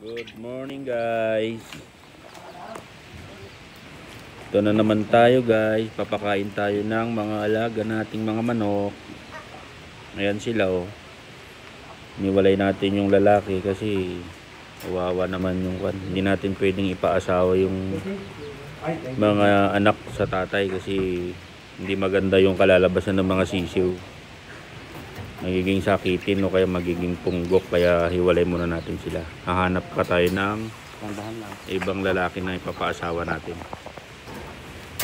Good morning guys. Ito na naman tayo guys. Papakain tayo ng mga alaga nating mga manok. Ayan sila oh. Niwalay natin yung lalaki kasi kawawa naman yung kwan. Hindi natin pwedeng ipaasawa yung mga anak sa tatay kasi hindi maganda yung kalalabasan ng mga sisiw. Magiging sakitin o kaya magiging punggok, kaya hiwalay muna natin sila. Hahanap pa tayo ng ibang lalaki na ipapaasawa natin.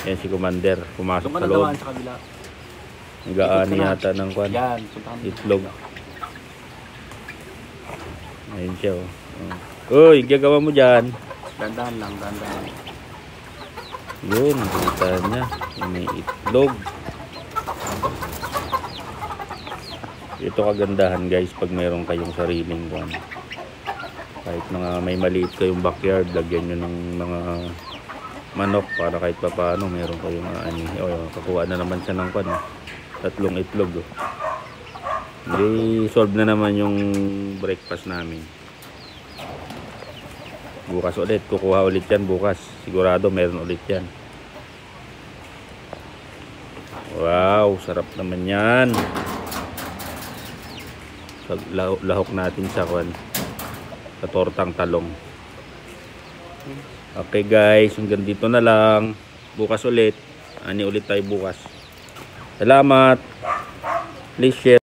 Yan si Commander, pumasok sa loob. Nag-aani yata ng kwan, itlog. Ayun siya oh. Uy, gagawa mo dyan. Dandahan lang, dandahan. Yun, kita niya. May itlog. Ito kagandahan guys pag mayroon kayong sariling kwan. Kahit mga may maliit kayong backyard, lagyan nyo ng mga manok para kahit pa paano mayroon kayong ani. Oh, kakuha na naman siya ng kwan. 3 itlog oh. Hindi solve na naman yung breakfast namin. Bukas ulit, kukuha ulit yan bukas. Sigurado meron ulit yan. Wow, sarap naman yan. Lahok natin sa kwan, sa tortang talong. Okay guys, hanggang dito na lang. Bukas ulit, ani ulit tayo bukas. Salamat, please share.